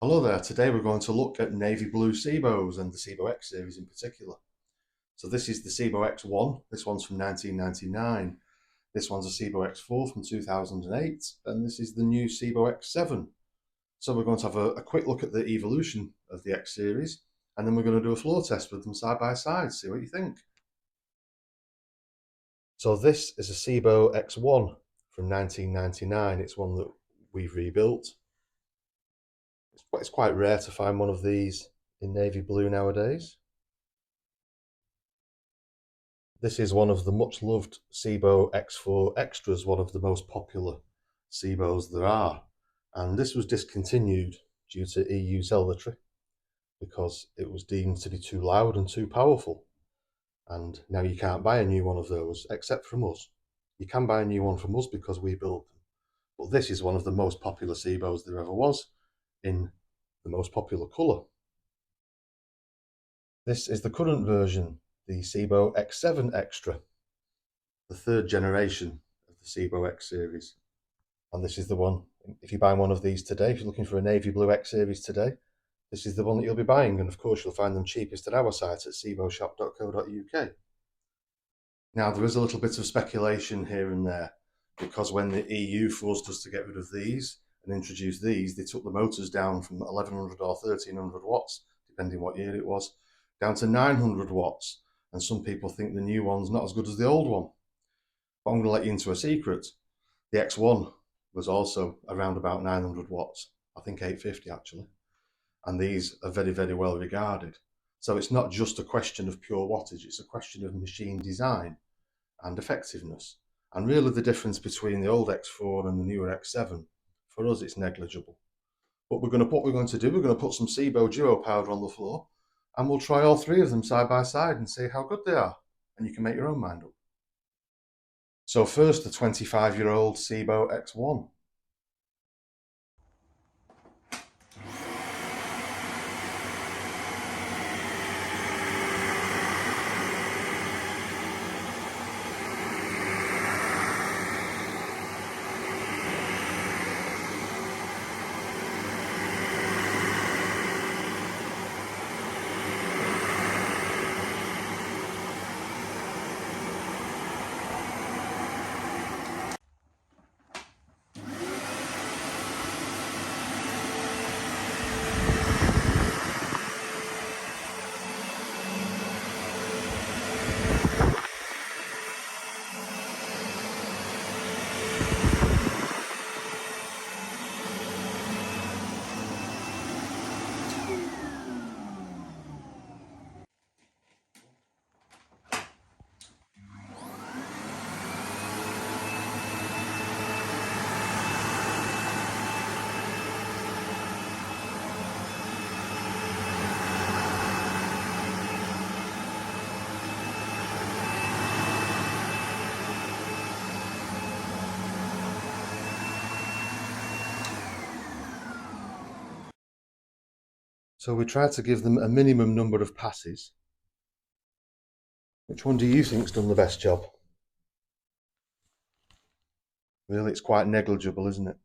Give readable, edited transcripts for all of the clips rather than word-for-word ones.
Hello there, today we're going to look at navy blue Sebos and the Sebo X series in particular. So this is the Sebo X1, this one's from 1999, this one's a Sebo X4 from 2008, and this is the new Sebo X7. So we're going to have a quick look at the evolution of the X series, and then we're going to do a floor test with them side by side, see what you think. So this is a Sebo X1 from 1999, it's one that we've rebuilt. It's quite rare to find one of these in navy blue nowadays. This is one of the much loved Sebo X4 Extras, one of the most popular Sebos there are. And this was discontinued due to EU zealotry because it was deemed to be too loud and too powerful. And now you can't buy a new one of those except from us. You can buy a new one from us because we build them. But this is one of the most popular Sebos there ever was in the most popular colour. This is the current version, the Sebo X7 Extra, the third generation of the Sebo X series. And this is the one, if you buy one of these today, if you're looking for a navy blue X series today, this is the one that you'll be buying. And of course, you'll find them cheapest at our site at seboshop.co.uk. Now, there is a little bit of speculation here and there, because when the EU forced us to get rid of these and introduce these, they took the motors down from 1100 or 1300 watts, depending what year it was, down to 900 watts. And some people think the new one's not as good as the old one. But I'm going to let you into a secret. The X1 was also around about 900 watts, I think 850 actually. And these are very, very well regarded. So it's not just a question of pure wattage, it's a question of machine design and effectiveness. And really the difference between the old X4 and the newer X7, for us it's negligible. But what we're going to do, we're going to put some Sebo Duo powder on the floor, and we'll try all three of them side by side and see how good they are. And you can make your own mind up. So first, the 25-year-old Sebo X1. So we tried to give them a minimum number of passes. Which one do you think's done the best job? Really, it's quite negligible, isn't it?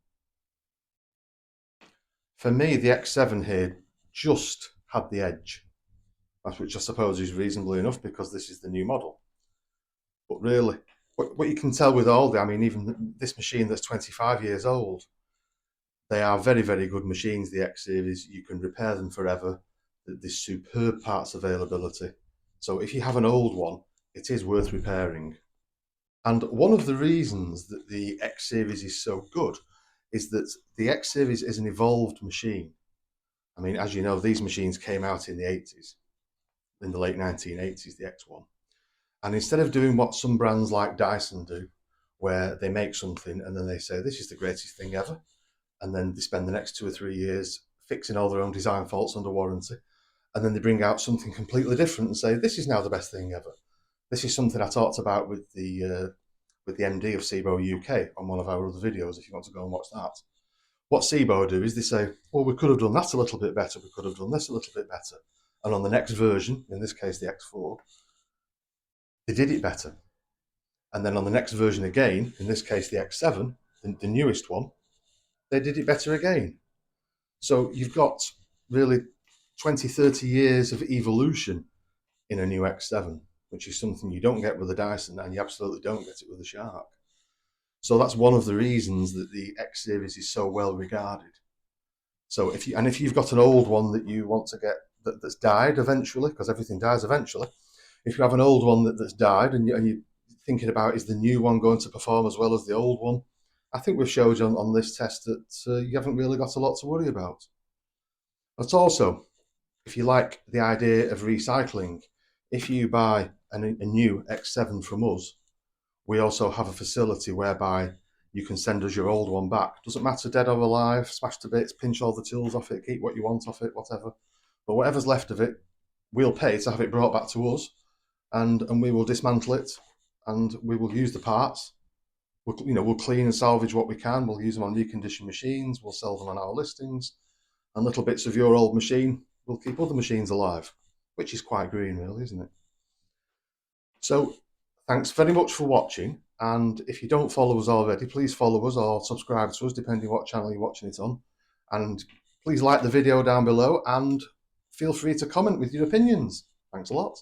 For me, the X7 here just had the edge, which I suppose is reasonably enough because this is the new model. But really, what you can tell with all I mean, even this machine that's 25 years old, they are very, very good machines, the X series. You can repair them forever. There's superb parts availability. So if you have an old one, it is worth repairing. And one of the reasons that the X series is so good is that the X series is an evolved machine. I mean, as you know, these machines came out in the 80s, in the late 1980s, the X1. And instead of doing what some brands like Dyson do, where they make something and then they say, this is the greatest thing ever, and then they spend the next 2 or 3 years fixing all their own design faults under warranty, and then they bring out something completely different and say, this is now the best thing ever. This is something I talked about with the MD of Sebo UK on one of our other videos, if you want to go and watch that. What Sebo do is they say, well, we could have done that a little bit better, we could have done this a little bit better. And on the next version, in this case the X4, they did it better. And then on the next version again, in this case the X7, the newest one, they did it better again. So you've got really 20, 30 years of evolution in a new X7, which is something you don't get with a Dyson, and you absolutely don't get it with a Shark. So that's one of the reasons that the X series is so well regarded. So if you've got an old one that you want to get that's died eventually, because everything dies eventually, if you have an old one that's died and you're thinking about is the new one going to perform as well as the old one, I think we've showed you on this test that you haven't really got a lot to worry about. But also, if you like the idea of recycling, if you buy a new X7 from us, we also have a facility whereby you can send us your old one back. Doesn't matter dead or alive, smash to bits, pinch all the tools off it, keep what you want off it, whatever. But whatever's left of it, we'll pay to have it brought back to us, and we will dismantle it, and we will use the parts. We'll clean and salvage what we can. We'll use them on reconditioned machines. We'll sell them on our listings, and little bits of your old machine will keep other machines alive, which is quite green, really, isn't it? So thanks very much for watching. And if you don't follow us already, please follow us or subscribe to us, depending what channel you're watching it on. And please like the video down below and feel free to comment with your opinions. Thanks a lot.